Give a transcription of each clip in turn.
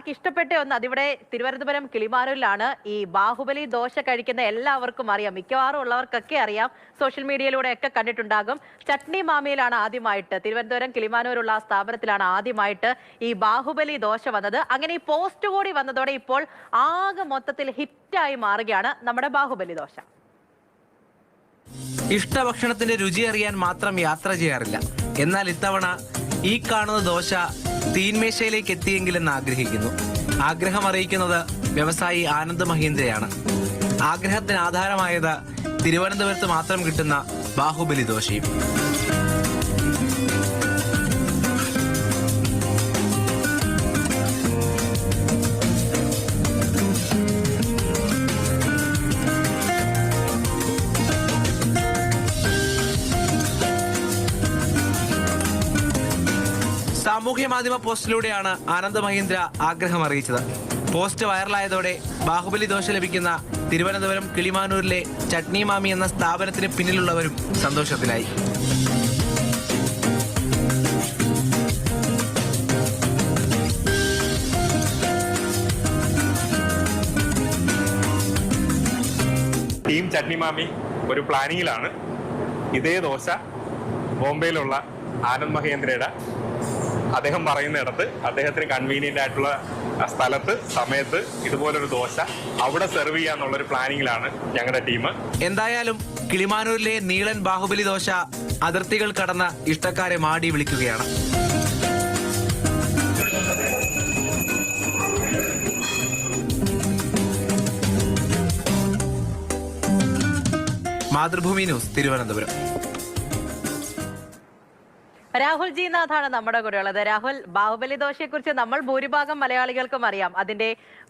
ആൾക്ക് ഇഷ്ടപ്പെട്ട ഒന്ന് അതിവിടെ തിരുവനന്തപുരം കിളിമാനൂരിലാണ്. ഈ ബാഹുബലി ദോശ കഴിക്കുന്ന എല്ലാവർക്കും അറിയാം, മിക്കവാറും ഉള്ളവർക്കൊക്കെ അറിയാം, സോഷ്യൽ മീഡിയയിലൂടെ ഒക്കെ കണ്ടിട്ടുണ്ടാകും. ചട്നി മാമിയിലാണ് ആദ്യമായിട്ട്, തിരുവനന്തപുരം കിളിമാനൂരുള്ള ആ സ്ഥാപനത്തിലാണ് ആദ്യമായിട്ട് ഈ ബാഹുബലി ദോശ വന്നത്. അങ്ങനെ ഈ പോസ്റ്റ് കൂടി വന്നതോടെ ഇപ്പോൾ ആകെ മൊത്തത്തിൽ ഹിറ്റായി മാറുകയാണ് നമ്മുടെ ബാഹുബലി ദോശ. ഇഷ്ടഭക്ഷണത്തിന്റെ രുചി അറിയാൻ മാത്രം യാത്ര ചെയ്യാറില്ല. എന്നാൽ ഇത്തവണ ഈ കാണുന്ന ദോശ തീന്മേശയിലേക്ക് എത്തിയെങ്കിലെന്ന് ആഗ്രഹിക്കുന്നു. ആഗ്രഹം അറിയിക്കുന്നത് വ്യവസായി ആനന്ദ് മഹീന്ദ്രയാണ്. ആഗ്രഹത്തിന് ആധാരമായത് തിരുവനന്തപുരത്ത് മാത്രം കിട്ടുന്ന ബാഹുബലി ദോശയും. സാമൂഹ്യ മാധ്യമ പോസ്റ്റിലൂടെയാണ് ആനന്ദ് മഹീന്ദ്ര ആഗ്രഹം അറിയിച്ചത്. പോസ്റ്റ് വൈറലായതോടെ ബാഹുബലി ദോശ ലഭിക്കുന്ന തിരുവനന്തപുരം കിളിമാനൂരിലെ ചട്നി മാമി എന്ന സ്ഥാപനത്തിന് പിന്നിലുള്ളവരും സന്തോഷത്തിലായി. ടീം ചട്നി മാമി ഒരു പ്ലാനിങ്ങിലാണ്. ഇതേ ദോശ ബോംബെയിലുള്ള ആനന്ദ് മഹേന്ദ്രയുടെ അദ്ദേഹം പറയുന്നിടത്ത്, അദ്ദേഹത്തിന് കൺവീനിയന്റ് ആയിട്ടുള്ള സ്ഥലത്ത് സമയത്ത് ഇതുപോലൊരു ദോശ അവിടെ സെർവ് ചെയ്യാന്നുള്ളൊരു പ്ലാനിങ്ങിലാണ് ഞങ്ങളുടെ ടീം. എന്തായാലും കിളിമാനൂരിലെ നീളൻ ബാഹുബലി ദോശ അതിർത്തികൾ കടന്ന ഇഷ്ടക്കാരെ മാടി വിളിക്കുകയാണ്. മാതൃഭൂമി ന്യൂസ്, തിരുവനന്തപുരം. രാഹുൽ ജി നാഥാണ് നമ്മുടെ കൂടെ ഉള്ളത്. രാഹുൽ, ബാഹുബലി ദോശയെ കുറിച്ച് നമ്മൾ ഭൂരിഭാഗം മലയാളികൾക്കും അറിയാം. അതിന്റെ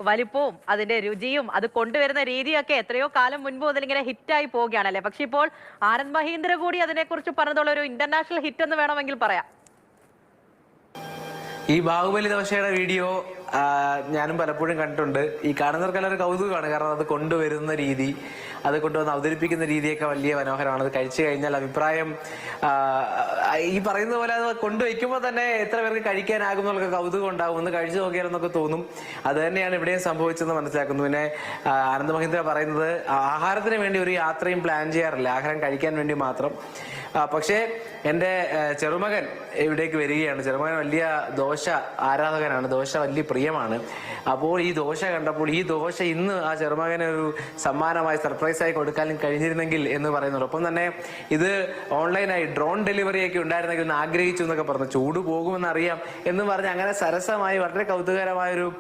വലിപ്പവും അതിന്റെ രുചിയും അത് കൊണ്ടുവരുന്ന രീതിയൊക്കെ എത്രയോ കാലം മുൻപ് മുതൽ ഇങ്ങനെ ഹിറ്റായി പോവുകയാണല്ലേ. പക്ഷെ ഇപ്പോൾ ആനന്ദ് മഹീന്ദ്ര കൂടി അതിനെക്കുറിച്ച് പറഞ്ഞതുള്ള ഒരു ഇന്റർനാഷണൽ ഹിറ്റ് എന്ന് വേണമെങ്കിൽ പറയാം. ഈ ബാഹുബലി ദോശയുടെ വീഡിയോ ഞാനും പലപ്പോഴും കണ്ടിട്ടുണ്ട്. ഈ കാണുന്നവർക്കെല്ലാം ഒരു കൗതുകമാണ്. കാരണം അത് കൊണ്ടുവരുന്ന രീതി, അത് കൊണ്ടുവന്ന് അവതരിപ്പിക്കുന്ന രീതിയൊക്കെ വലിയ മനോഹരമാണ്. അത് കഴിച്ചു കഴിഞ്ഞാൽ അഭിപ്രായം ഈ പറയുന്ന പോലെ അത് കൊണ്ടുവയ്ക്കുമ്പോൾ തന്നെ എത്ര പേർക്ക് കഴിക്കാനാകും എന്നുള്ള കൗതുകം ഉണ്ടാകും. ഒന്ന് കഴിച്ചു നോക്കിയാലെന്നൊക്കെ തോന്നും. അത് തന്നെയാണ് ഇവിടെയും സംഭവിച്ചെന്ന് മനസ്സിലാക്കുന്നു. പിന്നെ ആനന്ദ് മഹീന്ദ്ര പറയുന്നത് ആഹാരത്തിന് വേണ്ടി ഒരു യാത്രയും പ്ലാൻ ചെയ്യാറില്ല, ആഹാരം കഴിക്കാൻ വേണ്ടി മാത്രം. പക്ഷേ എൻ്റെ ചെറുമകൻ ഇവിടേക്ക് വരികയാണ്. ചെറുമകൻ വലിയ ദോശ ആരാധകനാണ്, ദോശ വലിയ പ്രിയമാണ്. അപ്പോൾ ഈ ദോശ കണ്ടപ്പോൾ ഈ ദോശ ഇന്ന് ആ ചെറുമകന് ഒരു സമ്മാനമായി സർപ്രൈസായി കൊടുക്കാനും കഴിഞ്ഞിരുന്നെങ്കിൽ എന്ന് പറയുന്നുള്ളൂ. ഒപ്പം തന്നെ ഇത് ഓൺലൈനായി ഡ്രോൺ ഡെലിവറിയൊക്കെ ഉണ്ടായിരുന്നെങ്കിൽ എന്ന് ആഗ്രഹിച്ചു എന്നൊക്കെ പറഞ്ഞു. ചൂട് പോകുമെന്ന് അറിയാം എന്നും പറഞ്ഞ് അങ്ങനെ സരസമായി വളരെ കൗതുകരമായൊരു